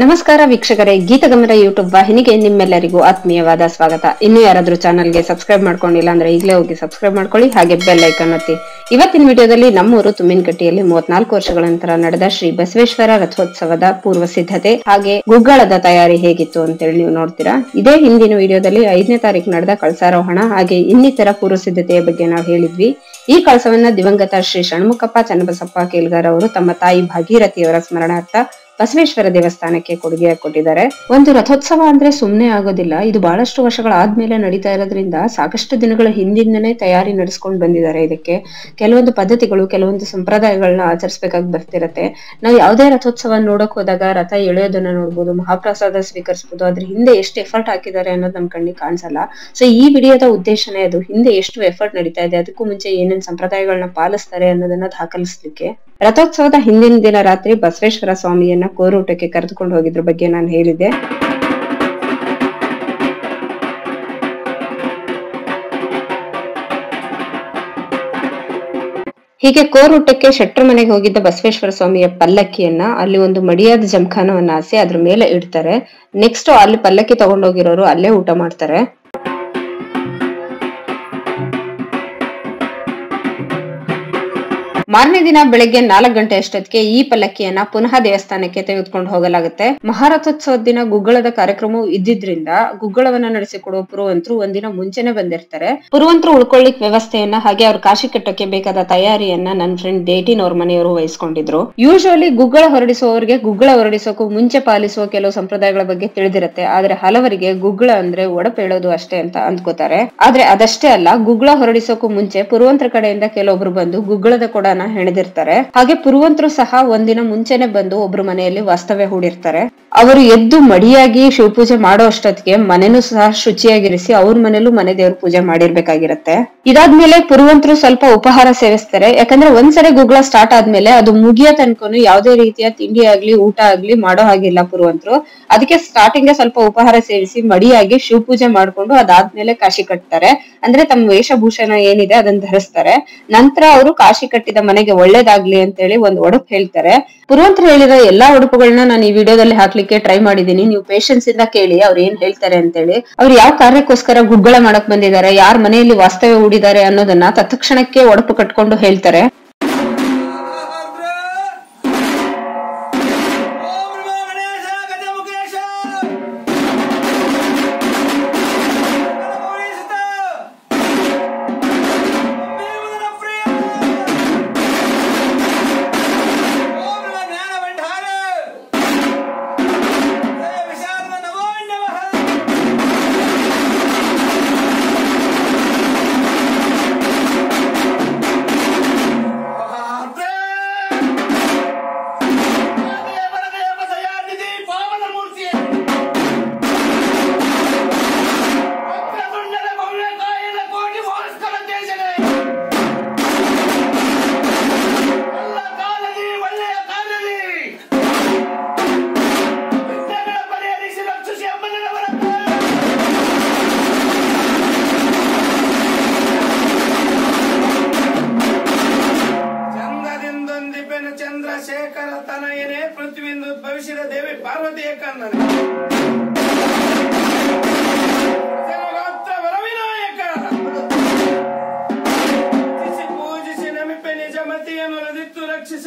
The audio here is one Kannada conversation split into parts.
ನಮಸ್ಕಾರ ವೀಕ್ಷಕರೇ, ಗೀತಗಮನ ಯೂಟ್ಯೂಬ್ ವಾಹಿನಿಗೆ ನಿಮ್ಮೆಲ್ಲರಿಗೂ ಆತ್ಮೀಯವಾದ ಸ್ವಾಗತ. ಇನ್ನು ಯಾರಾದ್ರೂ ಚಾನಲ್ಗೆ ಸಬ್ಸ್ಕ್ರೈಬ್ ಮಾಡ್ಕೊಂಡಿಲ್ಲ ಅಂದ್ರೆ ಈಗಲೇ ಹೋಗಿ ಸಬ್ಸ್ಕ್ರೈಬ್ ಮಾಡ್ಕೊಳ್ಳಿ, ಹಾಗೆ ಬೆಲ್ ಐಕಾನ್ ಒತ್ತಿ. ಇವತ್ತಿನ ವಿಡಿಯೋದಲ್ಲಿ ನಮ್ಮೂರು ತುಮ್ಮಿನಕಟ್ಟಿಯಲ್ಲಿ 34 ವರ್ಷಗಳ ನಂತರ ನಡೆದ ಶ್ರೀ ಬಸವೇಶ್ವರ ರಥೋತ್ಸವದ ಪೂರ್ವ ಸಿದ್ಧತೆ ಹಾಗೆ ಗುಗ್ಗಳದ ತಯಾರಿ ಹೇಗಿತ್ತು ಅಂತೇಳಿ ನೀವು ನೋಡ್ತೀರಾ. ಇದೇ ಹಿಂದಿನ ವಿಡಿಯೋದಲ್ಲಿ 5ನೇ ತಾರೀಕು ನಡೆದ ಕಳಸಾರೋಹಣ ಹಾಗೆ ಇನ್ನಿತರ ಪೂರ್ವ ಸಿದ್ಧತೆಯ ಬಗ್ಗೆ ನಾವು ಹೇಳಿದ್ವಿ. ಈ ಕಳಸವನ್ನ ದಿವಂಗತ ಶ್ರೀ ಷಣ್ಮುಖಪ್ಪ ಚನ್ನಬಸಪ್ಪ ಕೇಲ್ಗಾರ್ ಅವರು ತಮ್ಮ ತಾಯಿ ಭಾಗೀರಥಿಯವರ ಸ್ಮರಣಾರ್ಥ ಬಸವೇಶ್ವರ ದೇವಸ್ಥಾನಕ್ಕೆ ಕೊಡುಗೆ ಕೊಟ್ಟಿದ್ದಾರೆ. ಒಂದು ರಥೋತ್ಸವ ಅಂದ್ರೆ ಸುಮ್ನೆ ಆಗೋದಿಲ್ಲ. ಇದು ಬಹಳಷ್ಟು ವರ್ಷಗಳ ಆದ್ಮೇಲೆ ನಡೀತಾ ಇರೋದ್ರಿಂದ ಸಾಕಷ್ಟು ದಿನಗಳ ಹಿಂದಿಂದನೇ ತಯಾರಿ ನಡೆಸ್ಕೊಂಡು ಬಂದಿದ್ದಾರೆ. ಇದಕ್ಕೆ ಕೆಲವೊಂದು ಪದ್ಧತಿಗಳು, ಕೆಲವೊಂದು ಸಂಪ್ರದಾಯಗಳನ್ನ ಆಚರಿಸಬೇಕಾಗಿ ಬರ್ತಿರತ್ತೆ. ನಾವು ಯಾವುದೇ ರಥೋತ್ಸವ ನೋಡಕ್ ಹೋದಾಗ ರಥ ಎಳೆಯೋದನ್ನ ನೋಡ್ಬೋದು, ಮಹಾಪ್ರಸಾದ ಸ್ವೀಕರಿಸಬಹುದು. ಅದ್ರ ಹಿಂದೆ ಎಷ್ಟು ಎಫರ್ಟ್ ಹಾಕಿದ್ದಾರೆ ಅನ್ನೋದು ನಮ್ ಕಣ್ಣಿಗೆ ಕಾಣಿಸಲ್ಲ. ಸೊ ಈ ವಿಡಿಯೋದ ಉದ್ದೇಶನೇ ಅದು, ಹಿಂದೆ ಎಷ್ಟು ಎಫರ್ಟ್ ನಡೀತಾ ಇದೆ, ಅದಕ್ಕೂ ಮುಂಚೆ ಏನೇನ್ ಸಂಪ್ರದಾಯಗಳನ್ನ ಪಾಲಿಸ್ತಾರೆ ಅನ್ನೋದನ್ನ ದಾಖಲಿಸ್ಲಿಕ್ಕೆ. ರಥೋತ್ಸವದ ಹಿಂದಿನ ದಿನ ರಾತ್ರಿ ಬಸವೇಶ್ವರ ಸ್ವಾಮಿಯನ್ನ ಕೋರೂಟಕ್ಕೆ ಕರೆದುಕೊಂಡು ಹೋಗಿದ್ರ ಬಗ್ಗೆ ನಾನು ಹೇಳಿದ್ದೆ. ಹೀಗೆ ಕೋರೂಟಕ್ಕೆ ಶೆಟ್ರ ಮನೆಗೆ ಹೋಗಿದ್ದ ಬಸವೇಶ್ವರ ಸ್ವಾಮಿಯ ಪಲ್ಲಕ್ಕಿಯನ್ನ ಅಲ್ಲಿ ಒಂದು ಮಡಿಯಾದ ಜಮಖಾನವನ್ನ ಹಾಸಿ ಅದ್ರ ಮೇಲೆ ಇಡ್ತಾರೆ. ನೆಕ್ಸ್ಟ್ ಅಲ್ಲಿ ಪಲ್ಲಕ್ಕಿ ತಗೊಂಡೋಗಿರೋರು ಅಲ್ಲೇ ಊಟ ಮಾಡ್ತಾರೆ. ಮಾರನೇ ದಿನ ಬೆಳಗ್ಗೆ 4 ಗಂಟೆ ಅಷ್ಟೊತ್ತಿಗೆ ಈ ಪಲ್ಲಕ್ಕಿಯನ್ನ ಪುನಃ ದೇವಸ್ಥಾನಕ್ಕೆ ತೆಗೆದುಕೊಂಡು ಹೋಗಲಾಗುತ್ತೆ. ಮಹಾರಥೋತ್ಸವದ ದಿನ ಗುಗ್ಗಳದ ಕಾರ್ಯಕ್ರಮವು ಇದ್ದಿದ್ರಿಂದ ಗುಗ್ಗಳವನ್ನ ನಡೆಸಿಕೊಡುವ ಪುರೋವಂತರು ಒಂದಿನ ಮುಂಚೆನೆ ಬಂದಿರ್ತಾರೆ. ಪುರೋವಂತರು ಉಳ್ಕೊಳ್ಳಿಕ್ ವ್ಯವಸ್ಥೆಯನ್ನ ಹಾಗೆ ಅವ್ರ ಕಾಶಿ ಕಟ್ಟಕ್ಕೆ ಬೇಕಾದ ತಯಾರಿಯನ್ನ ನನ್ನ ಫ್ರೆಂಡ್ ಡೇಟಿನ್ ಅವ್ರ ಮನೆಯವರು ವಹಿಸ್ಕೊಂಡಿದ್ರು. ಯೂಶುವಲಿ ಗುಗ್ಗಳ ಹೊರಡಿಸುವವರಿಗೆ ಗುಗ್ಗಳ ಹೊರಡಿಸೋಕು ಮುಂಚೆ ಪಾಲಿಸುವ ಕೆಲವು ಸಂಪ್ರದಾಯಗಳ ಬಗ್ಗೆ ತಿಳಿದಿರುತ್ತೆ. ಆದ್ರೆ ಹಲವರಿಗೆ ಗುಗ್ಗಳ ಅಂದ್ರೆ ಒಡಪೇಳೋದು ಅಷ್ಟೇ ಅಂತ ಅಂದ್ಕೋತಾರೆ. ಆದ್ರೆ ಅದಷ್ಟೇ ಅಲ್ಲ, ಗುಗ್ಗಳ ಹೊರಡಿಸೋಕು ಮುಂಚೆ ಪುರೋವಂತರ ಕಡೆಯಿಂದ ಕೆಲವೊಬ್ರು ಬಂದು ಗುಗ್ಗಳದ ಕೊಡ ಹೆಣೆದಿರ್ತಾರೆ. ಹಾಗೆ ಪುರುವಂತರು ಸಹ ಒಂದಿನ ಮುಂಚೆನೆ ಬಂದು ಒಬ್ರು ಮನೆಯಲ್ಲಿ ವಾಸ್ತವ್ಯ ಹೂಡಿರ್ತಾರೆ. ಅವರು ಎದ್ದು ಮಡಿಯಾಗಿ ಶಿವಪೂಜೆ ಮಾಡೋ ಅಷ್ಟೊತ್ತಿಗೆ ಮನೆನೂ ಸಹ ಶುಚಿಯಾಗಿರಿಸಿ ಅವ್ರ ಮನೇಲೂ ಮನೆ ದೇವ್ರ ಪೂಜೆ ಮಾಡಿರ್ಬೇಕಾಗಿರತ್ತೆ. ಇದಾದ್ಮೇಲೆ ಪುರುವಂತರು ಸ್ವಲ್ಪ ಉಪಹಾರ ಸೇವಿಸ್ತಾರೆ. ಯಾಕಂದ್ರೆ ಒಂದ್ಸರಿ ಗುಗ್ಗಳ ಸ್ಟಾರ್ಟ್ ಆದ್ಮೇಲೆ ಅದು ಮುಗಿಯೋ ತನಕನು ಯಾವುದೇ ರೀತಿಯ ತಿಂಡಿ ಆಗ್ಲಿ ಊಟ ಆಗ್ಲಿ ಮಾಡೋ ಹಾಗಿಲ್ಲ ಪುರುವಂತರು. ಅದಕ್ಕೆ ಸ್ಟಾರ್ಟಿಂಗ್ ಸ್ವಲ್ಪ ಉಪಹಾರ ಸೇವಿಸಿ ಮಡಿಯಾಗಿ ಶಿವಪೂಜೆ ಮಾಡ್ಕೊಂಡು ಅದಾದ್ಮೇಲೆ ಕಾಶಿ ಕಟ್ತಾರೆ. ಅಂದ್ರೆ ತಮ್ಮ ವೇಷಭೂಷಣ ಏನಿದೆ ಅದನ್ನ ಧರಿಸ್ತಾರೆ. ನಂತರ ಅವರು ಕಾಶಿ ಕಟ್ಟಿದ ಮನೆಗೆ ಒಳ್ಳೇದಾಗ್ಲಿ ಅಂತ ಹೇಳಿ ಒಂದು ಒಡಪು ಹೇಳ್ತಾರೆ. ಪುರುವಂತರು ಹೇಳಿರೋ ಎಲ್ಲಾ ಒಡಪುಗಳನ್ನ ನಾನು ಈ ವಿಡಿಯೋದಲ್ಲಿ ಹಾಕ್ಲಿಕ್ಕೆ ಟ್ರೈ ಮಾಡಿದೀನಿ. ನೀವು ಪೇಷನ್ಸ್ ಇಂದ ಕೇಳಿ ಅವ್ರು ಏನ್ ಹೇಳ್ತಾರೆ ಅಂತ ಹೇಳಿ. ಅವ್ರು ಯಾವ ಕಾರ್ಯಕ್ಕೋಸ್ಕರ ಗುಗ್ಗಳ ಮಾಡಕ್ ಬಂದಿದ್ದಾರೆ, ಯಾರ ಮನೆಯಲ್ಲಿ ವಾಸ್ತವ್ಯ ಹೂಡಿದ್ದಾರೆ ಅನ್ನೋದನ್ನ ತತ್ಕ್ಷಣಕ್ಕೆ ಒಡಪು ಕಟ್ಕೊಂಡು ಹೇಳ್ತಾರೆ. ಚಂದ್ರಶೇಖರ ತನಯನೇ ಪೃಥ್ವಿಂದು ಭವಿಷ್ಯದ ದೇವಿ ಪಾರ್ವತಿಯ ಕನ್ನಡ ವರವಿನಾಯಕ ಪೂಜಿಸಿ ನಮಿಪೆ ನಿಜ ಮತಿಯನ್ನು ರದಿತ್ತು ರಕ್ಷಿಸ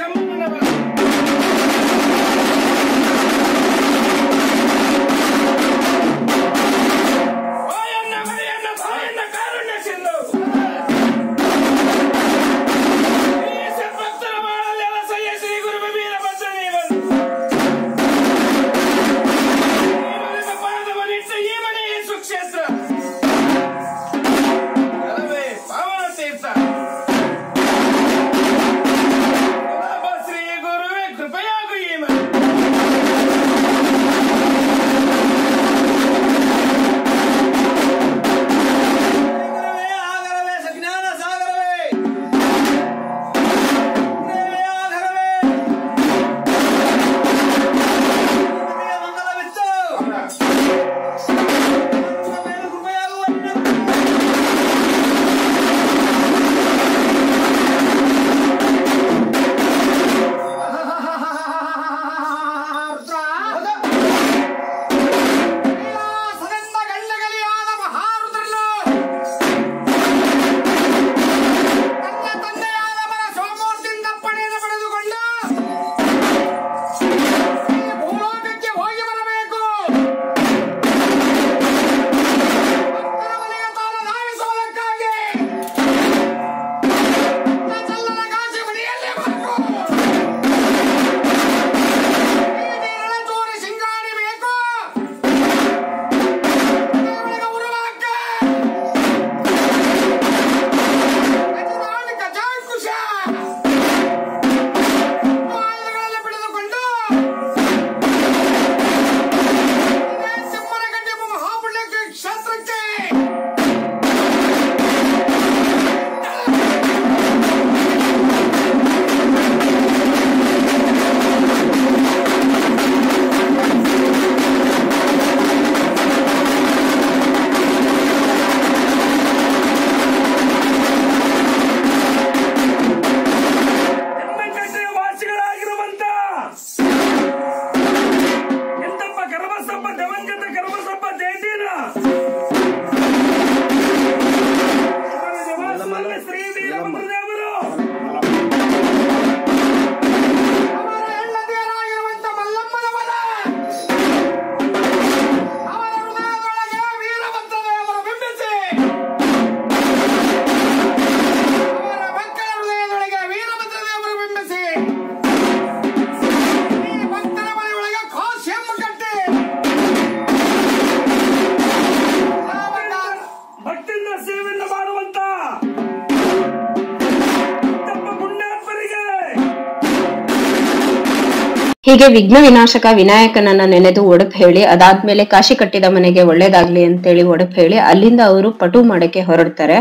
ಹೀಗೆ ವಿಘ್ನ ವಿನಾಶಕ ವಿನಾಯಕನನ್ನ ನೆನೆದು ಒಡಪ್ ಹೇಳಿ ಅದಾದ್ಮೇಲೆ ಕಾಶಿ ಕಟ್ಟಿದ ಮನೆಗೆ ಒಳ್ಳೇದಾಗ್ಲಿ ಅಂತೇಳಿ ಒಡಪ್ ಹೇಳಿ ಅಲ್ಲಿಂದ ಅವರು ಪಟು ಮಾಡಕ್ಕೆ ಹೊರಡ್ತಾರೆ.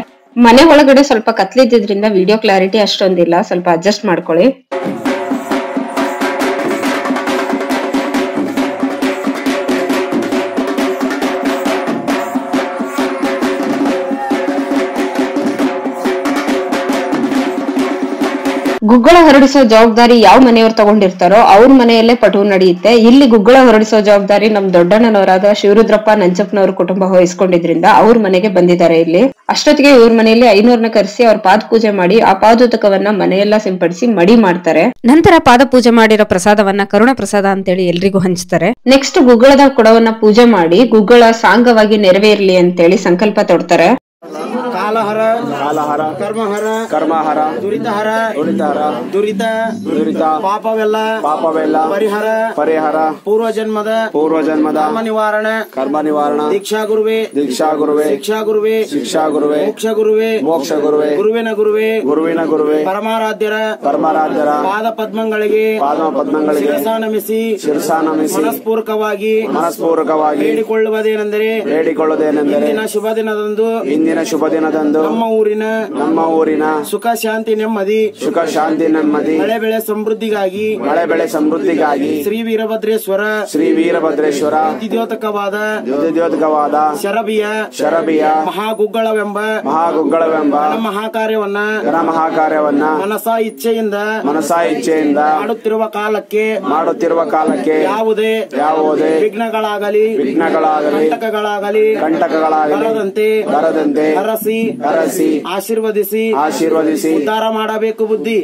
ಮನೆ ಒಳಗಡೆ ಸ್ವಲ್ಪ ಕತ್ಲಿದ್ದಿದ್ರಿಂದ ವಿಡಿಯೋ ಕ್ಲಾರಿಟಿ ಅಷ್ಟೊಂದಿಲ್ಲ, ಸ್ವಲ್ಪ ಅಡ್ಜಸ್ಟ್ ಮಾಡ್ಕೊಳ್ಳಿ. ಗುಗ್ಗಳ ಹೊರಡಿಸೋ ಜವಾಬ್ದಾರಿ ಯಾವ ಮನೆಯವ್ರು ತಗೊಂಡಿರ್ತಾರೋ ಅವ್ರ ಮನೆಯಲ್ಲೇ ಪಟು ನಡೆಯುತ್ತೆ. ಇಲ್ಲಿ ಗುಗ್ಗಳ ಹೊರಡಿಸೋ ಜವಾಬ್ದಾರಿ ನಮ್ ದೊಡ್ಡಣ್ಣನವರಾದ ಶಿವರುದ್ರಪ್ಪ ನಂಜಪ್ಪನವ್ರ ಕುಟುಂಬ ವಹಿಸ್ಕೊಂಡಿದ್ರಿಂದ ಅವ್ರ ಮನೆಗೆ ಬಂದಿದ್ದಾರೆ. ಇಲ್ಲಿ ಅಷ್ಟೊತ್ತಿಗೆ ಇವ್ರ ಮನೆಯಲ್ಲಿ 500ನ ಕರೆಸಿ ಅವ್ರ ಪಾದ ಪೂಜೆ ಮಾಡಿ ಆ ಪಾದೋದಕವನ್ನ ಮನೆಯೆಲ್ಲ ಸಿಂಪಡಿಸಿ ಮಡಿ ಮಾಡ್ತಾರೆ. ನಂತರ ಪಾದ ಪೂಜೆ ಮಾಡಿರೋ ಪ್ರಸಾದವನ್ನ ಕರುಣ ಪ್ರಸಾದ ಅಂತೇಳಿ ಎಲ್ರಿಗೂ ಹಂಚ್ತಾರೆ. ನೆಕ್ಸ್ಟ್ ಗುಗ್ಗಳದ ಕೊಡವನ್ನ ಪೂಜೆ ಮಾಡಿ ಗುಗ್ಗಳ ಸಾಂಗವಾಗಿ ನೆರವೇರ್ಲಿ ಅಂತೇಳಿ ಸಂಕಲ್ಪ ತೊಡ್ತಾರೆ. ಕಾಲಹರ ಕಾಲಹರ ಕರ್ಮಹರ ಕರ್ಮಹರ ದುರಿತಹರ ದುರಿತಹರ ದುರಿತ ದುರಿತ ಪಾಪವೆಲ್ಲ ಪಾಪವೆಲ್ಲ ಪರಿಹರ ಪರಿಹರ ಪೂರ್ವಜನ್ಮದ ಕರ್ಮ ನಿವಾರಣ ದೀಕ್ಷಾ ಗುರುವೆ ಶಿಕ್ಷಾ ಗುರುವೆ ಮೋಕ್ಷ ಗುರುವೆ ಗುರುವಿನ ಗುರುವೆ ಪರಮಾರಾಧ್ಯರ ಪಾದ ಪದ್ಮಗಳಿಗೆ ಶಿರಸ ನಮಿಸಿ ಮನಸ್ಪೂರ್ವಕವಾಗಿ ಬೇಡಿಕೊಳ್ಳುವುದೇನೆಂದರೆ ಇಂದಿನ ಶುಭ ದಿನದಂದು ನಮ್ಮ ಊರಿನ ಸುಖ ಶಾಂತಿ ನೆಮ್ಮದಿ ಮಳೆ ಬೆಳೆ ಸಮೃದ್ಧಿಗಾಗಿ ಶ್ರೀ ವೀರಭದ್ರೇಶ್ವರ ವಿದ್ಯೋತಕವಾದ ಶರಬಿಯ ಮಹಾಗುಗ್ಗಳವೆಂಬ ಮಹಾಕಾರ್ಯವನ್ನ ಮನಸಾ ಇಚ್ಛೆಯಿಂದ ಮಾಡುತ್ತಿರುವ ಕಾಲಕ್ಕೆ ಯಾವುದೇ ವಿಘ್ನಗಳಾಗಲಿ ಕಂಟಕಗಳಾಗಲಿ ಹರಸಿ ಆಶೀರ್ವದಿಸಿ ಉದ್ಧಾರ ಮಾಡಬೇಕು ಬುದ್ಧಿ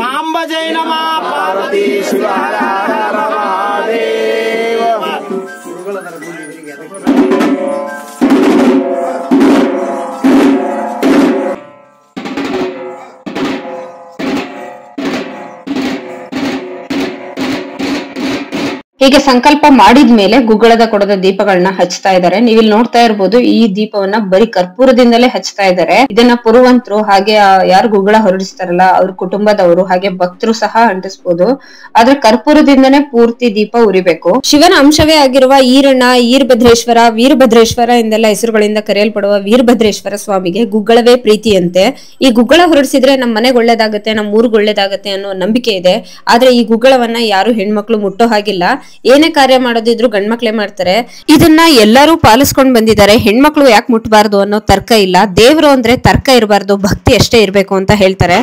ಸಾಂಬ ಜೈ ನಮಃ ಪಾರ್ವತಿ ಶಿವ ಹರ ಹರ ಮಹಾದೇವ. ಹೀಗೆ ಸಂಕಲ್ಪ ಮಾಡಿದ್ಮೇಲೆ ಗುಗ್ಗಳದ ಕೊಡದ ದೀಪಗಳನ್ನ ಹಚ್ತಾ ಇದ್ದಾರೆ. ನೀವಿಲ್ಲಿ ನೋಡ್ತಾ ಇರ್ಬೋದು, ಈ ದೀಪವನ್ನ ಬರೀ ಕರ್ಪೂರದಿಂದಲೇ ಹಚ್ತಾ ಇದ್ದಾರೆ. ಇದನ್ನ ಪುರುವಂತರು ಹಾಗೆ ಯಾರು ಗುಗ್ಗಳ ಹೊರಡಿಸ್ತಾರಲ್ಲ ಅವ್ರ ಕುಟುಂಬದವರು ಹಾಗೆ ಭಕ್ತರು ಸಹ ಅಂಟಿಸ್ಬೋದು. ಆದ್ರೆ ಕರ್ಪೂರದಿಂದನೇ ಪೂರ್ತಿ ದೀಪ ಉರಿಬೇಕು. ಶಿವನ ಅಂಶವೇ ಆಗಿರುವ ಈರಣ್ಣ, ವೀರಭದ್ರೇಶ್ವರ ಎಂದೆಲ್ಲ ಹೆಸರುಗಳಿಂದ ಕರೆಯಲ್ಪಡುವ ವೀರಭದ್ರೇಶ್ವರ ಸ್ವಾಮಿಗೆ ಗುಗ್ಗಳವೇ ಪ್ರೀತಿಯಂತೆ. ಈ ಗುಗ್ಗಳ ಹೊರಡಿಸಿದ್ರೆ ನಮ್ಮ ಮನೆಗೆ ಒಳ್ಳೇದಾಗತ್ತೆ, ನಮ್ಮ ಊರಿಗೆ ಒಳ್ಳೇದಾಗತ್ತೆ ಅನ್ನೋ ನಂಬಿಕೆ ಇದೆ. ಆದ್ರೆ ಈ ಗುಗ್ಗಳವನ್ನ ಯಾರು ಹೆಣ್ಮಕ್ಳು ಮುಟ್ಟೋ ಹಾಗಿಲ್ಲ. ಏನೇ ಕಾರ್ಯ ಮಾಡೋದಿದ್ರು ಗಂಡ್ಮಕ್ಳೇ ಮಾಡ್ತಾರೆ. ಇದನ್ನ ಎಲ್ಲರೂ ಪಾಲಿಸ್ಕೊಂಡ್ ಬಂದಿದ್ದಾರೆ. ಹೆಣ್ಮಕ್ಳು ಯಾಕೆ ಮುಟ್ಟಬಾರ್ದು ಅನ್ನೋ ತರ್ಕ ಇಲ್ಲ. ದೇವ್ರು ಅಂದ್ರೆ ತರ್ಕ ಇರಬಾರ್ದು, ಭಕ್ತಿ ಅಷ್ಟೇ ಇರ್ಬೇಕು ಅಂತ ಹೇಳ್ತಾರೆ.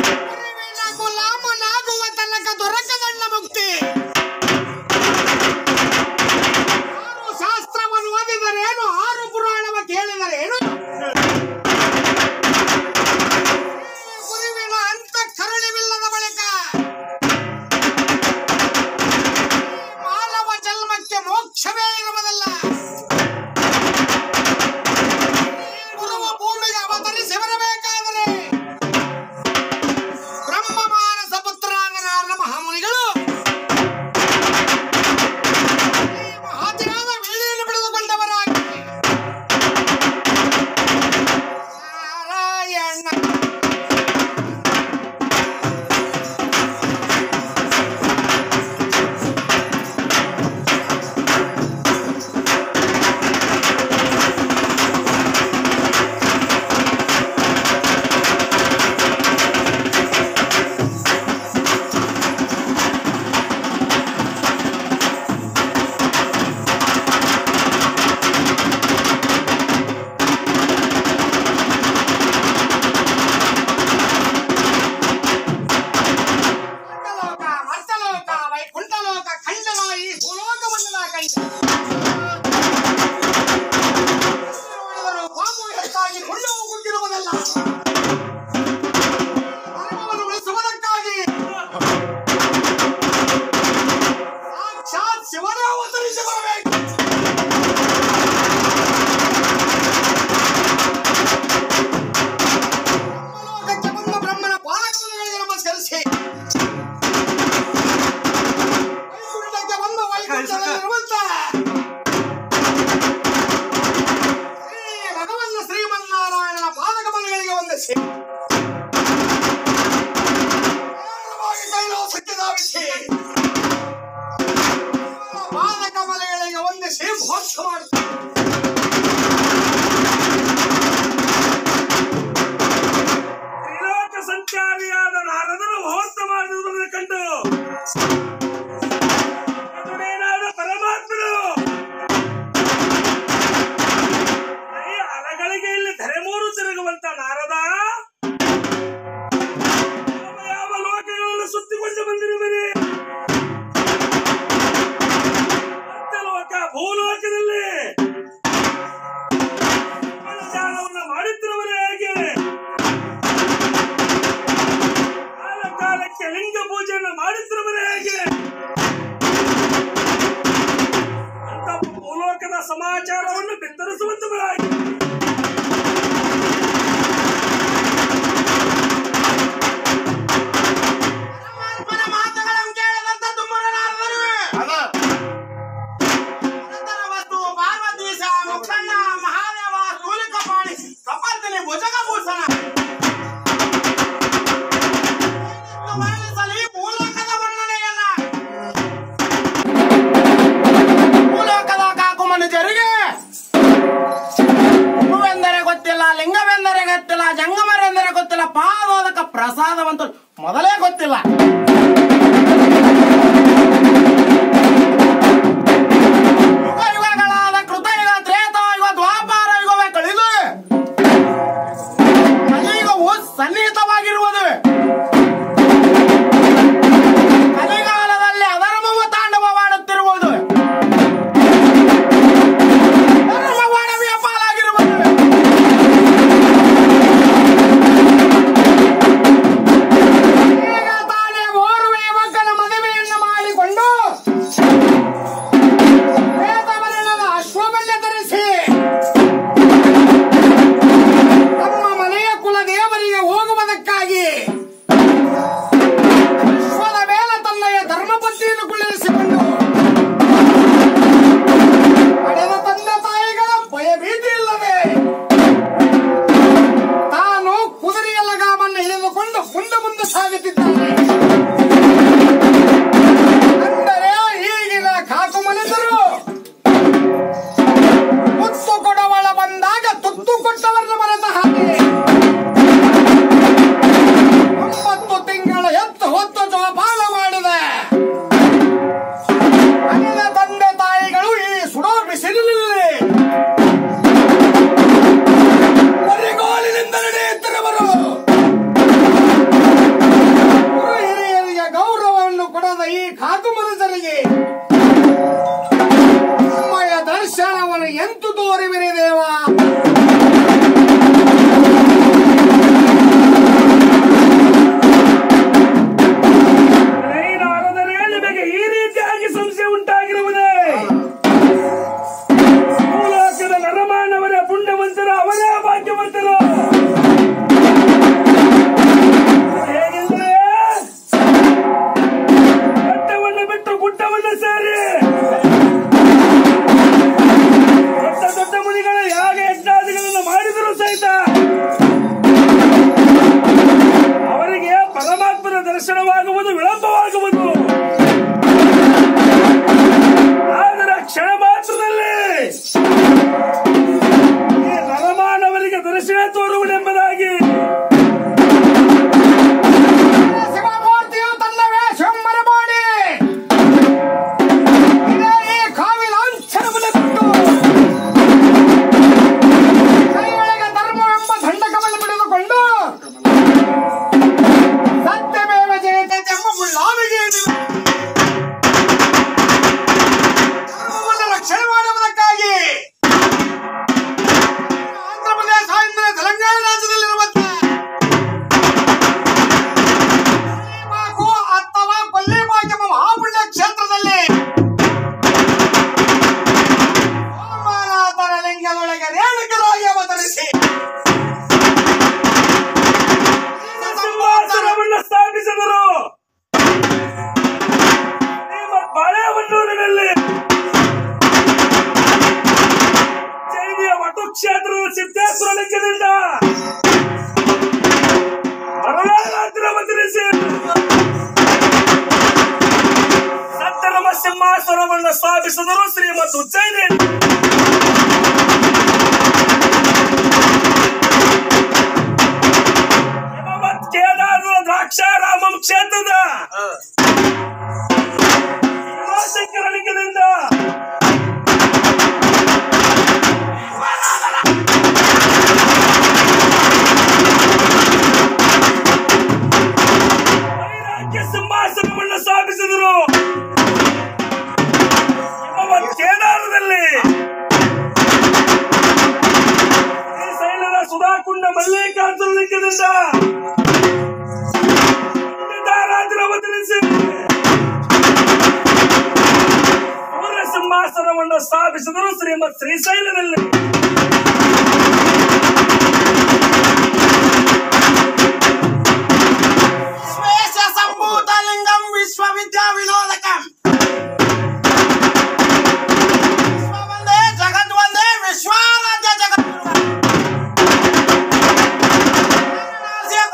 ಕಟ್ಟಿಸಿ ಮೋಕ್ಷ ಮಾಡುತ್ತಾರೆ. ತ್ರಿಲೋಕ ಸಂಚಾರಿಯಾದ ನಾರದನು ಮಹೋತ್ಸವ ಮಾಡುವುದನ್ನು ಕಂಡು ಎದುರೇನಾದ ಪರಮಾತ್ಮನು ಅರಗಳಿಗೆ ಇಲ್ಲಿ ಧರೆಮೂರು ತಿರುಗುವಂತ ನಾರದ ಯಾವ ಲೋಕಗಳನ್ನು ಸುತ್ತಿಕೊಂಡು ಬಂದಿರುವರೆ. ಲೋಕ ಭೂಲೋಕದಲ್ಲಿ ಜ್ಞಾನವನ್ನು ಮಾಡುತ್ತಿರುವರೆ ಹೇಗೆ? ಕಾಲ ಕಾಲಕ್ಕೆ ಲಿಂಗ ಪೂಜೆಯನ್ನು ಮಾಡುತ್ತಿರುವರೆ ಹೇಗೆ? ಅಂತ ಭೂಲೋಕದ ಸಮಾಚಾರವನ್ನು ಬಿತ್ತರಿಸುವಂತವರಾಗಿ ಲಿಂಗವೆಂದರೆ ಗೊತ್ತಿಲ್ಲ, ಜಂಗಮರೆಂದರೆ ಗೊತ್ತಿಲ್ಲ, ಪಾದೋದಕ ಪ್ರಸಾದವಂತೂ ಮೊದಲೇ ಗೊತ್ತಿಲ್ಲ. ಯುಗ ಯುಗಗಳಾದ ಕೃತಯುಗ, ತ್ರೇತಾಯುಗ, ದ್ವಾಪಾರ ಯುಗವೇ ಕಳೆದು ಕಲಿಯುಗವು ಸನ್ನಿಹಿತವಾಗಿರುವುದು. ಕಲಿಗಾಲದಲ್ಲಿ ಅಧರ್ಮವು ತಾಂಡವವಾಡುತ್ತಿರುವುದು. ಧರ್ಮವಾಡವಿಯ ಪಾಲಾಗಿರುವುದು. ಈಗ ತಾನೇ ಓರ್ವ ಯುವಕನ ಮದುವೆಯನ್ನು ಮಾಡಿಕೊಂಡು ವೇದವರ್ಣದ ಅಶ್ವಬಲ್ಯ ಧರಿಸಿ ತಮ್ಮ ಮನೆಯ ಕುಲದೇವರಿಗೆ ಹೋಗುವುದಕ್ಕಾಗಿ ಅಶ್ವದ ಮೇಲೆ ತನ್ನಯ ಧರ್ಮಪತ್ನಿಯನ್ನು ಕುಳ್ಳಿರಿಸಿಕೊಂಡು ಪಡೆದ ತಂದೆ ತಾಯಿಗಳ ಭಯಭೀತಿ ಇಲ್ಲದೆ ತಾನು ಕುದುರೆಯ ಲಗಾಮನ್ನು ಹಿಡಿದುಕೊಂಡು ಮುಂದೆ ಸಾಗುತ್ತಿದ್ದಾನೆ. ಅಂದರೆ ಈಗಿನ ಕಾಕು ಮನುಷ್ಯರು ಮುತ್ತು ಕೊಡವಳ ಬಂದಾಗ ತುತ್ತು ಕೊಟ್ಟವರನ್ನು ಮರೆತ ಹಾಗೆ 9 ತಿಂಗಳ ಎತ್ತು ಹೊತ್ತು ಜೋಪಾನ ಮಾಡಿದೆ. ಅನಿಲ ತಂದೆ ತಾಯಿಗಳು ಈ ಸುಡೋ ಬಿಸಿಲಿನಲ್ಲಿ ಬರಿಗೋಲಿನಿಂದ ನಡೆಯುತ್ತಿರುವರು. ಗುರು ಹಿರಿಯರಿಗೆ ಗೌರವವನ್ನು ಕೊಡದ ಈ ಕಾಕು ಮನುಷ್ಯರಿಗೆ ನಿಮ್ಮಯ ದರ್ಶನವನ್ನು ಎಂತು ತೋರಿವಿರಿ ದೇವ. ನಿಮಗೆ ಈ ರೀತಿಯಾಗಿ ಸಂಶಯ ಉಂಟಾಗಿರುವುದೇ? ಭೂಲೋಕದ ನರಮಾನವರ ಪುಣ್ಯವಂತರು, ಅವರೇ ಭಾಗ್ಯವಂತರು. ಹೇಗೆಂದರೆ ಬೆಟ್ಟವನ್ನು ಬಿಟ್ಟು ಗುಡ್ಡವನ್ನು ಸೇರಿ ದೊಡ್ಡ ದೊಡ್ಡ ಮುನಿಗಳು ಹೇಗೆ ಸಿಂಹಾಸನವನ್ನು ಸ್ಥಾಪಿಸಿದರು ಶ್ರೀಮತ್ ಉಜ್ಜಯಿನಿ. ಹಿಮವತ್ ಕೇದಾರದ ದ್ರಾಕ್ಷಾರಾಮಂ ಕ್ಷೇತ್ರದ ಶಂಕರಲಿಂಗದಿಂದ ಸಿಂಹಾಸನವನ್ನು ಸ್ಥಾಪಿಸಿದರು. ಹಿಮವತ್ ಕೇದಾರದಲ್ಲಿ ಶ್ರೀಶೈಲದ ಸುಧಾಕುಂಡ ಮಲ್ಲಿಕಾರ್ಜುನ ಲಿಂಗದಿಂದ ರಾಜರ ಅವತರಿಸಿ ಸೂರ್ಯ ಸಿಂಹಾಸನವನ್ನು ಸ್ಥಾಪಿಸಿದರು ಶ್ರೀಮತ್ ಶ್ರೀಶೈಲದಲ್ಲಿ. ವಿಶ್ವವಿದ್ಯಾ ವಿನೋದಕಂ ವಿಶ್ವ ಒಂದೇ ಜಗತ್ ಒಂದೇ ವಿಶ್ವಾರಾಧ್ಯ ಜಗತ್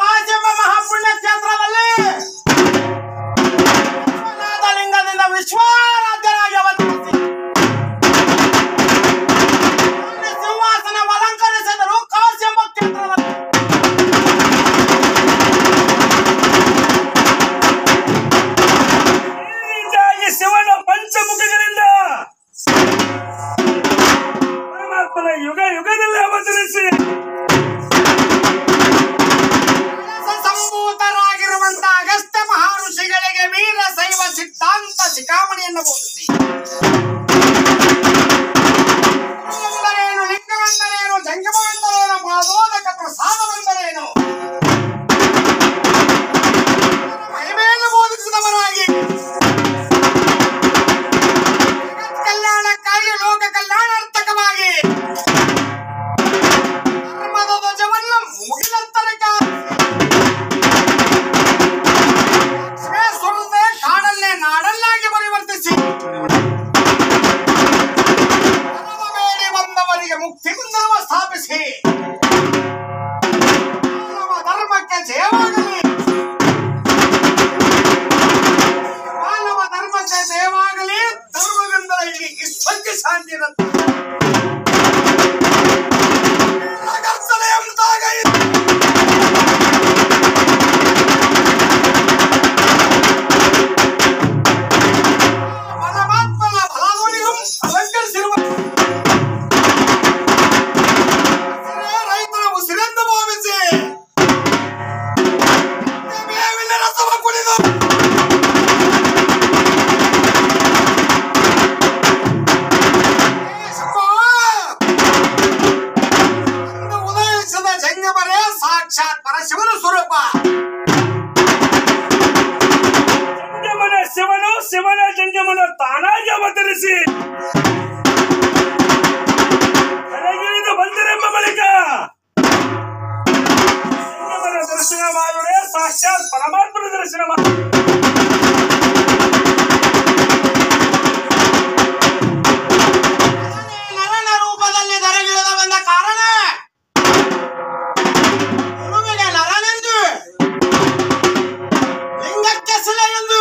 ಕಾಶ್ಯಪ ಮಹಾಪುಣ್ಯ ಕ್ಷೇತ್ರದಲ್ಲಿ ವಿಶ್ವನಾಥ ಲಿಂಗದಿಂದ ವಿಶ್ವಾರಾಧ್ಯರಾಗಿ ಅವತರಿಸಿ ಸಿಂಹಾಸನ ಅಲಂಕರಿಸಿದರು ಕಾಶ್ಯಪ ಕ್ಷೇತ್ರದಲ್ಲಿ. ಶಿವನ ಪಂಚಮುಖಗಳಿಂದ ಪರಮಾತ್ಮನ ಯುಗ ಯುಗದಲ್ಲಿ ಅವತರಿಸಿ ಸಂಭೂತರಾಗಿರುವಂತಹ ಅಗಸ್ತ್ಯ ಮಹರ್ಷಿಗಳಿಗೆ ವೀರ ಶೈವ ಸಿದ್ಧಾಂತ ಶಿಖಾಮಣಿಯನ್ನು ಬೋಧಿಸಿ ಲಿಂಗವಂದರೇನು ಜಂಗಮವಂದರೇನು ಪಾದೋದಕ ಪ್ರಸಾದವಂದರೇನು ಮಹಿಮೆಯನ್ನು ಬೋಧಿಸಿದವರಾಗಿ ಕಲ್ಯಾಣಕ್ಕಾಗಿ ಲೋಕ ಕಲ್ಯಾಣಾರ್ಥಕವಾಗಿ ಧರ್ಮದ ಧ್ವಜವನ್ನು ಮುಗಿಲತ್ತರಕ ಸುರದೆ ಕಾಡನ್ನೇ ನಾಡನ್ನಾಗಿ ಪರಿವರ್ತಿಸಿ ಬೇಡಿ ಬಂದವರಿಗೆ ಮುಕ್ತಿ ಮಂದಿರವ ಸ್ಥಾಪಿಸಿ ನಮ್ಮ ಧರ್ಮಕ್ಕೆ ಜಯವಾಗಲಿ, ಮಾನವ ಧರ್ಮಕ್ಕೆ ಜಯವಾಗಲಿ. ಧರ್ಮದಿಂದ ಇಲ್ಲಿ ವಿಶ್ವಕ್ಕೆ ಶಾಂತಿ ಇರುತ್ತೆ. ಪರಮಾತ್ಮನ ಫಲಾನುಭವಿಗಳು ಅಲಂಕರಿಸಿರುವ ರೈತರ ಉಸಿರೆಂದು ಭಾವಿಸಿ ಬೇವಿನ ರಸವ ಕುಡಿದು ಉದಯಿಸಿದ ಜಂಗಮರೇ ಸಾಕ್ಷಾತ್ ಪರಶಿವನ ಸ್ವರೂಪ. ಜಂಗಮನ ಶಿವನು, ಶಿವನ ಜಂಗಮನ ತಾನಾಗಿ ಅವತರಿಸಿ ಕೆಳಗಿಳಿದು ಬಂದಿರೆಂಬ ಬಳಿಕ ಜಂಗಮನ ದರ್ಶನ ಮಾಡಿದರೆ ಸಾಕ್ಷಾತ್ ಪರಮಾತ್ಮನ ದರ್ಶನ ಮಾಡಿ ನರನ ರೂಪದಲ್ಲಿ ಧರೆಗಿಳಿದ ಬಂದ ಕಾರಣ ಗುರುವಿಗೆ ನರನೆಂದು ಲಿಂಗಕ್ಕೆ ಶಿಲೆ ಎಂದು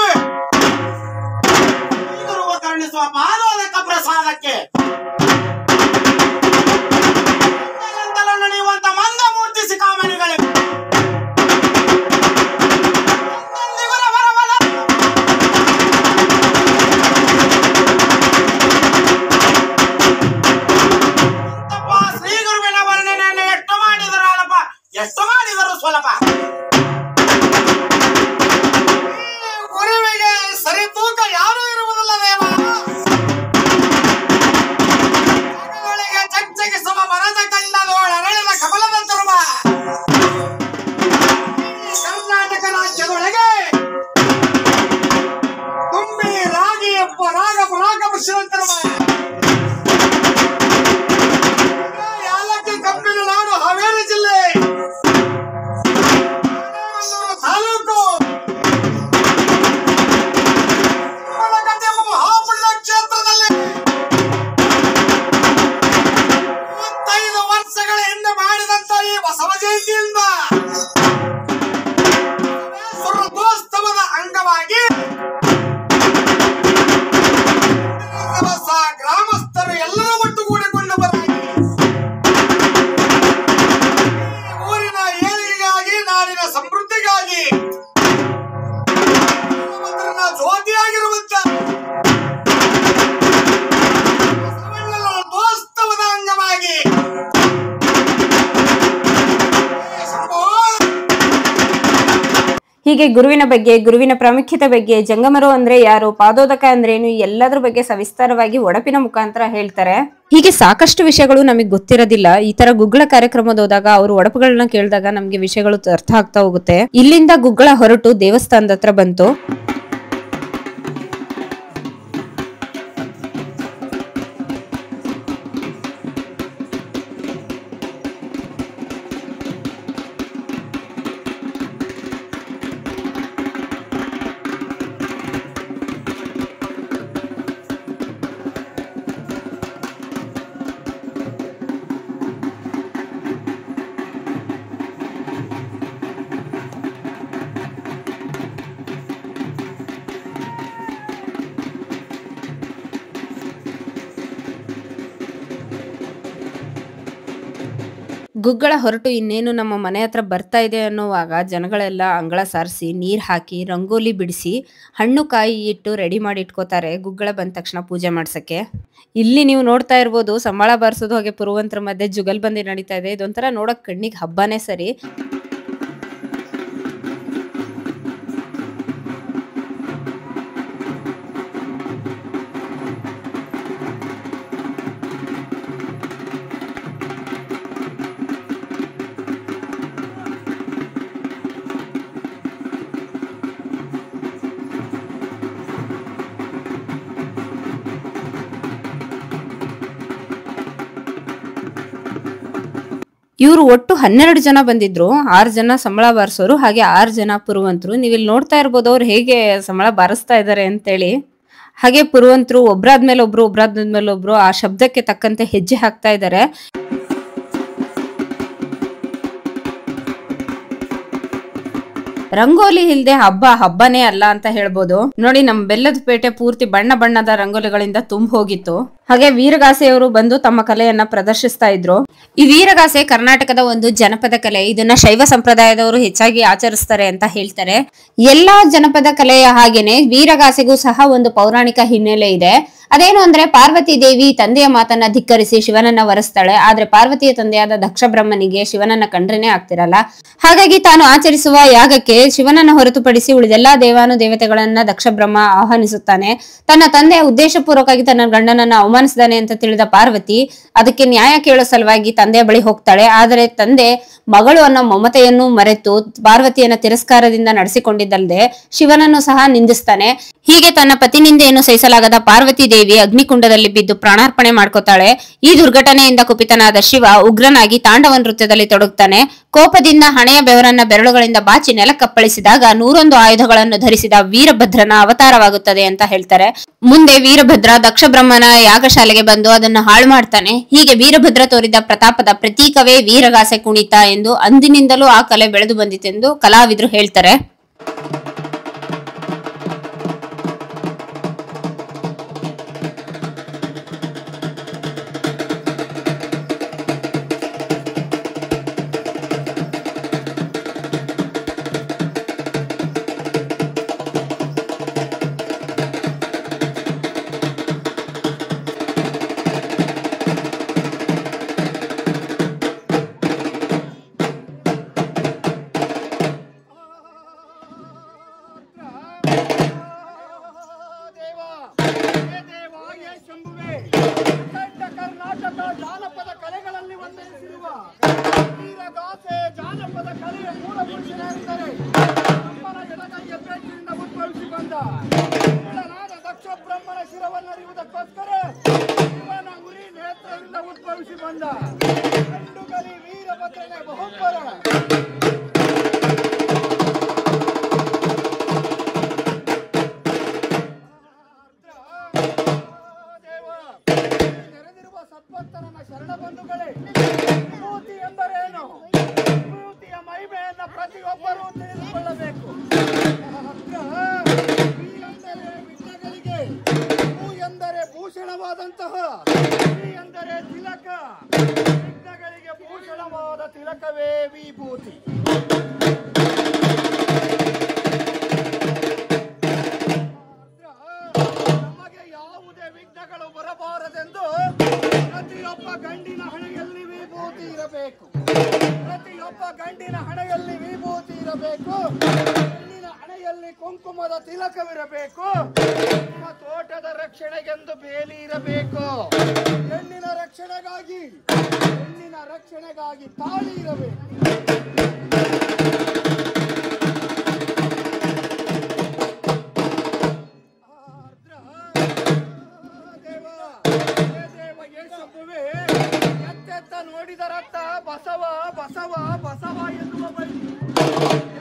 ಕರುಣಿಸುವ ಪಾದೋದಕ ಪ್ರಸಾದಕ್ಕೆ ನಡೆಯುವಂತ ಮಂದಮೂರ್ತಿ ಶಿಖಾಮಣಿಗಳಿಗೆ ಶ್ರೀ ಗುರುವಿನ ವರ್ಣನೆಯನ್ನು ಎಷ್ಟು ಮಾಡಿದರು ಅಲ್ಲಪ್ಪ, ಎಷ್ಟು ಮಾಡಿದರು ಸ್ವಲಪ. ಗುರುವಿಗೆ ಸರಿತೂಕ ಯಾರು ಇರುವುದಿಲ್ಲ ದೇವ. ಜಗದೊಳಗೆ ಚಚ್ಚಗಿಸುವ ಮರದ ಕಂಡದೊಳರಳಿದ ಕಮಲದ ತುರುಬ ಕರ್ನಾಟಕ ರಾಜ್ಯದೊಳಗೆ ತುಂಬಿ ರಾಗಿ ರಾಗ ಪುರಾಗ ಪುಷ್ಯಂತಿರುವ ಯಾಲಕ್ಕಿ ಕಬ್ಬಿನ ನಾಡು ಹಾವೇರಿ ಜಿಲ್ಲೆ ತಾಲೂಕು ಮಹಾಪುಣ್ಯ ಕ್ಷೇತ್ರದಲ್ಲಿ 35 ವರ್ಷಗಳ ಹಿಂದೆ ಮಾಡಿದಂತ ಈ ಬಸವ ಜಯಂತಿಯಿಂದ ದೋಸ್ತವದ ಅಂಗವಾಗಿ ಹೀಗೆ ಗುರುವಿನ ಬಗ್ಗೆ, ಗುರುವಿನ ಪ್ರಾಮುಖ್ಯತೆ ಬಗ್ಗೆ, ಜಂಗಮರು ಅಂದ್ರೆ ಯಾರು, ಪಾದೋದಕ ಅಂದ್ರೇನು, ಎಲ್ಲದ್ರ ಬಗ್ಗೆ ಸವಿಸ್ತಾರವಾಗಿ ಒಡಪಿನ ಮುಖಾಂತರ ಹೇಳ್ತಾರೆ. ಹೀಗೆ ಸಾಕಷ್ಟು ವಿಷಯಗಳು ನಮಗೆ ಗೊತ್ತಿರೋದಿಲ್ಲ. ಈ ತರ ಗುಗ್ಗಳ ಕಾರ್ಯಕ್ರಮದ ಹೋದಾಗ ಅವರು ಒಡಪುಗಳನ್ನ ಕೇಳಿದಾಗ ನಮ್ಗೆ ವಿಷಯಗಳು ಅರ್ಥ ಆಗ್ತಾ ಹೋಗುತ್ತೆ. ಇಲ್ಲಿಂದ ಗುಗ್ಗಳ ಹೊರಟು ದೇವಸ್ಥಾನದ ಹತ್ರ ಬಂತು. ಗುಗ್ಗಳ ಹೊರಟು ಇನ್ನೇನು ನಮ್ಮ ಮನೆ ಹತ್ರ ಬರ್ತಾ ಇದೆ ಅನ್ನುವಾಗ ಜನಗಳೆಲ್ಲ ಅಂಗಳ ಸಾರಿಸಿ, ನೀರ್ ಹಾಕಿ, ರಂಗೋಲಿ ಬಿಡಿಸಿ, ಹಣ್ಣು ಕಾಯಿ ಇಟ್ಟು ರೆಡಿ ಮಾಡಿ ಇಟ್ಕೋತಾರೆ ಗುಗ್ಗಳ ಬಂದ ತಕ್ಷಣ ಪೂಜೆ ಮಾಡ್ಸಕ್ಕೆ. ಇಲ್ಲಿ ನೀವು ನೋಡ್ತಾ ಇರ್ಬೋದು ಸಂಬಳ ಬಾರಿಸೋದು ಹಾಗೆ ಪುರುವಂತರ ಮಧ್ಯೆ ಜುಗಲ್ಬಂದಿ ನಡೀತಾ ಇದೆ. ಇದೊಂಥರ ನೋಡಕ್ ಕಣ್ಣಿಗೆ ಹಬ್ಬನೇ ಸರಿ. ಇವರು ಒಟ್ಟು 12 ಜನ ಬಂದಿದ್ರು. 6 ಜನ ಸಂಬಳ ಬಾರಿಸೋರು, ಹಾಗೆ 6 ಜನ ಪುರುವಂತರು. ನೀವಿಲ್ಲಿ ನೋಡ್ತಾ ಇರ್ಬೋದು ಅವ್ರು ಹೇಗೆ ಸಂಬಳ ಬಾರಿಸ್ತಾ ಇದ್ದಾರೆ ಅಂತೇಳಿ. ಹಾಗೆ ಪುರುವಂತರು ಒಬ್ರಾದ್ಮೇಲೆ ಒಬ್ರು ಆ ಶಬ್ದಕ್ಕೆ ತಕ್ಕಂತೆ ಹೆಜ್ಜೆ ಹಾಕ್ತಾ ಇದ್ದಾರೆ. ರಂಗೋಲಿ ಇಲ್ದೆ ಹಬ್ಬನೇ ಅಲ್ಲ ಅಂತ ಹೇಳ್ಬೋದು. ನೋಡಿ, ನಮ್ ಬೆಲ್ಲದ ಪೇಟೆ ಪೂರ್ತಿ ಬಣ್ಣ ಬಣ್ಣದ ರಂಗೋಲಿಗಳಿಂದ ತುಂಬ ಹೋಗಿತ್ತು. ಹಾಗೆ ವೀರಗಾಸೆಯವರು ಬಂದು ತಮ್ಮ ಕಲೆಯನ್ನ ಪ್ರದರ್ಶಿಸ್ತಾ ಇದ್ರು. ಈ ವೀರಗಾಸೆ ಕರ್ನಾಟಕದ ಒಂದು ಜನಪದ ಕಲೆ. ಇದನ್ನ ಶೈವ ಸಂಪ್ರದಾಯದವರು ಹೆಚ್ಚಾಗಿ ಆಚರಿಸ್ತಾರೆ ಅಂತ ಹೇಳ್ತಾರೆ. ಎಲ್ಲಾ ಜನಪದ ಕಲೆಯ ಹಾಗೇನೆ ವೀರಗಾಸೆಗೂ ಸಹ ಒಂದು ಪೌರಾಣಿಕ ಹಿನ್ನೆಲೆ ಇದೆ. ಅದೇನು ಅಂದ್ರೆ, ಪಾರ್ವತಿ ದೇವಿ ತಂದೆಯ ಮಾತನ್ನ ಧಿಕ್ಕರಿಸಿ ಶಿವನನ್ನ ವರಿಸ್ತಾಳೆ. ಆದ್ರೆ ಪಾರ್ವತಿಯ ತಂದೆಯಾದ ದಕ್ಷ ಬ್ರಹ್ಮನಿಗೆ ಶಿವನನ್ನ ಕಂಡ್ರೇನೆ ಆಗ್ತಿರಲ್ಲ. ಹಾಗಾಗಿ ತಾನು ಆಚರಿಸುವ ಯಾಗಕ್ಕೆ ಶಿವನನ್ನ ಹೊರತುಪಡಿಸಿ ಉಳಿದೆಲ್ಲಾ ದೇವಾನು ದೇವತೆಗಳನ್ನ ದಕ್ಷ ಬ್ರಹ್ಮ ಆಹ್ವಾನಿಸುತ್ತಾನೆ. ತನ್ನ ತಂದೆಯ ಉದ್ದೇಶಪೂರ್ವಕವಾಗಿ ತನ್ನ ಗಂಡನನ್ನ ಅವಮಾನಿಸಿದಾನೆ ಅಂತ ತಿಳಿದ ಪಾರ್ವತಿ ಅದಕ್ಕೆ ನ್ಯಾಯ ಕೇಳೋ ಸಲುವಾಗಿ ತಂದೆಯ ಬಳಿ ಹೋಗ್ತಾಳೆ. ಆದರೆ ತಂದೆ ಮಗಳು ಅನ್ನೋ ಮಮತೆಯನ್ನು ಮರೆತು ಪಾರ್ವತಿಯನ್ನ ತಿರಸ್ಕಾರದಿಂದ ನಡೆಸಿಕೊಂಡಿದ್ದಲ್ಲದೆ ಶಿವನನ್ನು ಸಹ ನಿಂದಿಸ್ತಾನೆ. ಹೀಗೆ ತನ್ನ ಪತಿನಿಂದೆಯನ್ನು ಸಹಿಸಲಾಗದ ಪಾರ್ವತಿ ದೇವಿ ಅಗ್ನಿಕುಂಡದಲ್ಲಿ ಬಿದ್ದು ಪ್ರಾಣಾರ್ಪಣೆ ಮಾಡ್ಕೋತಾಳೆ. ಈ ದುರ್ಘಟನೆಯಿಂದ ಕುಪಿತನಾದ ಶಿವ ಉಗ್ರನಾಗಿ ತಾಂಡವ ನೃತ್ಯದಲ್ಲಿ ತೊಡಗುತ್ತಾನೆ. ಕೋಪದಿಂದ ಹಣೆಯ ಬೆವರನ್ನ ಬೆರಳುಗಳಿಂದ ಬಾಚಿ ನೆಲಕ್ಕಪ್ಪಳಿಸಿದಾಗ 101 ಆಯುಧಗಳನ್ನು ಧರಿಸಿದ ವೀರಭದ್ರನ ಅವತಾರವಾಗುತ್ತದೆ ಅಂತ ಹೇಳ್ತಾರೆ. ಮುಂದೆ ವೀರಭದ್ರ ದಕ್ಷ ಬ್ರಹ್ಮನ ಯಾಗಶಾಲೆಗೆ ಬಂದು ಅದನ್ನು ಹಾಳು ಮಾಡ್ತಾನೆ. ಹೀಗೆ ವೀರಭದ್ರ ತೋರಿದ ಪ್ರತಾಪದ ಪ್ರತೀಕವೇ ವೀರಗಾಸೆ ಕುಣಿತ ಎಂದು ಅಂದಿನಿಂದಲೂ ಆ ಕಲೆ ಬೆಳೆದು ಬಂದಿತೆಂದು ಕಲಾವಿದರು ಹೇಳ್ತಾರೆ. ಜಾನಪದ ಕಲೆಗಳಲ್ಲಿ ಒಂದೆನಿಸಿರುವ ವೀರಗಾಸೆ ಜಾನಪದ ಕಲೆಯ ಮೂಲ ಪುರುಷನಾಗಿದ್ದರೆ ಬ್ರಹ್ಮನ ಎಡಗೈಯ ಪೇಟಿನಿಂದ ಉದ್ಭವಿಸಿ ಬಂದ ಮೂಳನಾದ ದಕ್ಷ ಬ್ರಹ್ಮನ ಶಿರವನ್ನರಿಯುವುದಕ್ಕೋಸ್ಕರ ಶಿವನ ಉರಿ ನೇತ್ರದಿಂದ ಉದ್ಭವಿಸಿ ಬಂದ ಗಂಡುಗಲಿ ವೀರಭದ್ರನೇ ಬಹುಬ್ಬರ. ಸದ್ಭಕ್ತರನ್ನ ಶರಣ ಬಂಧುಗಳೇ, ವಿಭೂತಿ ಎಂದರೇನು? ವಿಭೂತಿಯ ಮಹಿಮೆಯನ್ನ ಪ್ರತಿಯೊಬ್ಬರೂ ತಿಳಿದುಕೊಳ್ಳಬೇಕು. ವಿ ಎಂದರೆ ವಿಘ್ನಗಳಿಗೆ, ಭೂ ಎಂದರೆ ಭೂಷಣವಾದಂತಹ, ವಿ ಎಂದರೆ ತಿಲಕ. ವಿಘ್ನಗಳಿಗೆ ಭೂಷಣವಾದ ತಿಲಕವೇ ವಿಭೂತಿ. ನಮಗೆ ಯಾವುದೇ ವಿಘ್ನಗಳು ಬರಬಾರದೆಂದು ಪ್ರತಿಯೊಬ್ಬ ಗಂಡಿನ ಹಣೆಯಲ್ಲಿ ವಿಭೂತಿ ಇರಬೇಕು. ಪ್ರತಿಯೊಬ್ಬ ಗಂಡಿನ ಹಣೆಯಲ್ಲಿ ವಿಭೂತಿ ಇರಬೇಕು. ಹೆಣ್ಣಿನ ಕುಂಕುಮದ ತಿಲಕವಿರಬೇಕು, ನಿಮ್ಮ ತೋಟದ ರಕ್ಷಣೆಗೆಂದು ಬೇಲಿ ಇರಬೇಕು, ಹೆಣ್ಣಿನ ರಕ್ಷಣೆಗಾಗಿ ತಾಳಿ ಇರಬೇಕು. ಎತ್ತೆತ್ತ ನೋಡಿದರತ್ತ ಬಸವ ಬಸವ ಬಸವ ಎನ್ನುವ ಬಳ್ಳಿ,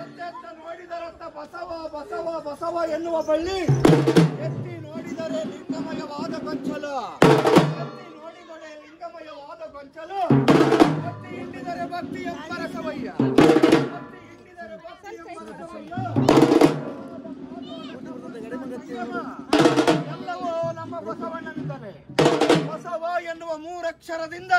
ಎತ್ತೆತ್ತ ನೋಡಿದರತ್ತ ಬಸವ ಬಸವ ಬಸವ ಎನ್ನುವ ಬಳ್ಳಿ, ಎತ್ತಿ ನೋಡಿದರೆ ಲಿಂಗಮಯವಾದ ಗೊಂಚಲು, ಎತ್ತಿ ನೋಡಿದರೆ ಲಿಂಗಮಯವಾದ ಗೊಂಚಲು, ಭಕ್ತಿ ಹಿಂಡಿದರೆ ಭಕ್ತಿ ಎಂಬರ ಸವಯ್ಯ, ಭಕ್ತಿ ಹಿಂಡಿದರೆ ಭಕ್ತಿ ಎಂಬರ ಸವಯ್ಯ. ಎಲ್ಲವೂ ನಮ್ಮ ಬಸವಣ್ಣನಿಂದಲೇ. ಬಸವ ಎನ್ನುವ ಮೂರಕ್ಷರದಿಂದ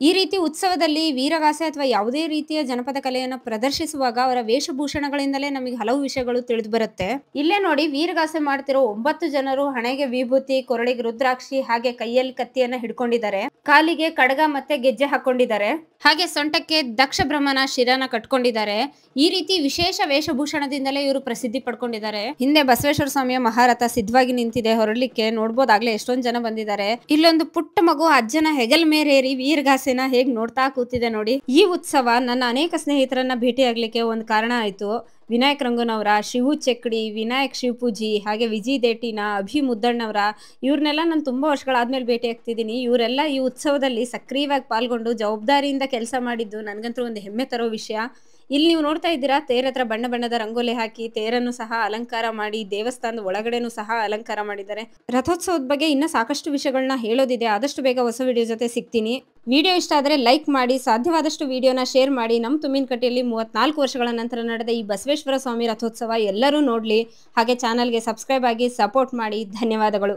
ಈ ರೀತಿ ಉತ್ಸವದಲ್ಲಿ ವೀರಗಾಸೆ ಅಥವಾ ಯಾವುದೇ ರೀತಿಯ ಜನಪದ ಕಲೆಯನ್ನು ಪ್ರದರ್ಶಿಸುವಾಗ ಅವರ ವೇಷಭೂಷಣಗಳಿಂದಲೇ ನಮಗೆ ಹಲವು ವಿಷಯಗಳು ತಿಳಿದು ಬರುತ್ತೆ. ಇಲ್ಲೇ ನೋಡಿ, ವೀರಗಾಸೆ ಮಾಡ್ತಿರೋ 9 ಜನರು ಹಣೆಗೆ ವಿಭೂತಿ, ಕೊರಳಿಗೆ ರುದ್ರಾಕ್ಷಿ, ಹಾಗೆ ಕೈಯಲ್ಲಿ ಕತ್ತಿಯನ್ನ ಹಿಡ್ಕೊಂಡಿದ್ದಾರೆ, ಕಾಲಿಗೆ ಕಡಗ ಮತ್ತೆ ಗೆಜ್ಜೆ ಹಾಕೊಂಡಿದ್ದಾರೆ, ಹಾಗೆ ಸೊಂಟಕ್ಕೆ ದಕ್ಷ ಬ್ರಹ್ಮನ ಶಿರನ ಕಟ್ಕೊಂಡಿದ್ದಾರೆ. ಈ ರೀತಿ ವಿಶೇಷ ವೇಷಭೂಷಣದಿಂದಲೇ ಇವರು ಪ್ರಸಿದ್ಧಿ ಪಡ್ಕೊಂಡಿದ್ದಾರೆ. ಹಿಂದೆ ಬಸವೇಶ್ವರ ಸ್ವಾಮಿಯ ಮಹಾರಥ ಸಿದ್ಧವಾಗಿ ನಿಂತಿದೆ, ಹೊರಡ್ಲಿಕ್ಕೆ ನೋಡ್ಬೋದಾಗ್ಲೇ ಎಷ್ಟೊಂದು ಜನ ಬಂದಿದ್ದಾರೆ. ಇಲ್ಲೊಂದು ಪುಟ್ಟ ಮಗು ಅಜ್ಜನ ಹೆಗಲ್ ಮೇರೇರಿ ವೀರಗಾಸೆನ ಹೇಗ್ ನೋಡ್ತಾ ಕೂತಿದೆ ನೋಡಿ. ಈ ಉತ್ಸವ ನನ್ನ ಅನೇಕ ಸ್ನೇಹಿತರನ್ನ ಭೇಟಿಯಾಗ್ಲಿಕ್ಕೆ ಒಂದು ಕಾರಣ ಆಯ್ತು. ವಿನಾಯಕ್ ರಂಗನವರ, ಶಿವು ಚಕ್ಡಿ, ವಿನಾಯಕ್ ಶಿವಪೂಜಿ, ಹಾಗೆ ವಿಜಯ್ ದೇಟಿನ, ಅಭಿ ಮುದ್ದಣ್ಣವರ, ಇವ್ರನ್ನೆಲ್ಲ ನಾನು ತುಂಬಾ ವರ್ಷಗಳಾದ್ಮೇಲೆ ಭೇಟಿ ಆಗ್ತಿದ್ದೀನಿ. ಇವರೆಲ್ಲ ಈ ಉತ್ಸವದಲ್ಲಿ ಸಕ್ರಿಯವಾಗಿ ಪಾಲ್ಗೊಂಡು ಜವಾಬ್ದಾರಿಯಿಂದ ಕೆಲಸ ಮಾಡಿದ್ದು ನನಗಂತೂ ಒಂದು ಹೆಮ್ಮೆ ತರೋ ವಿಷಯ. ಇಲ್ಲಿ ನೀವು ನೋಡ್ತಾ ಇದ್ದೀರಾ, ತೇರ ಹತ್ರ ಬಣ್ಣ ಬಣ್ಣದ ರಂಗೋಲಿ ಹಾಕಿ ತೇರನ್ನು ಸಹ ಅಲಂಕಾರ ಮಾಡಿ, ದೇವಸ್ಥಾನದ ಒಳಗಡೆನೂ ಸಹ ಅಲಂಕಾರ ಮಾಡಿದ್ದಾರೆ. ರಥೋತ್ಸವದ ಬಗ್ಗೆ ಇನ್ನೂ ಸಾಕಷ್ಟು ವಿಷಯಗಳನ್ನ ಹೇಳೋದಿದೆ. ಆದಷ್ಟು ಬೇಗ ಹೊಸ ವಿಡಿಯೋ ಜೊತೆ ಸಿಗ್ತೀನಿ. ವಿಡಿಯೋ ಇಷ್ಟ ಆದರೆ ಲೈಕ್ ಮಾಡಿ, ಸಾಧ್ಯವಾದಷ್ಟು ವಿಡಿಯೋನ ಶೇರ್ ಮಾಡಿ. ನಮ್ಮ ತುಮ್ಮಿನಕಟ್ಟೆಯಲ್ಲಿ 34 ವರ್ಷಗಳ ನಂತರ ನಡೆದ ಈ ಬಸವೇಶ್ವರ ಸ್ವಾಮಿ ರಥೋತ್ಸವ ಎಲ್ಲರೂ ನೋಡ್ಲಿ. ಹಾಗೆ ಚಾನಲ್ಗೆ ಸಬ್ಸ್ಕ್ರೈಬ್ ಆಗಿ ಸಪೋರ್ಟ್ ಮಾಡಿ. ಧನ್ಯವಾದಗಳು.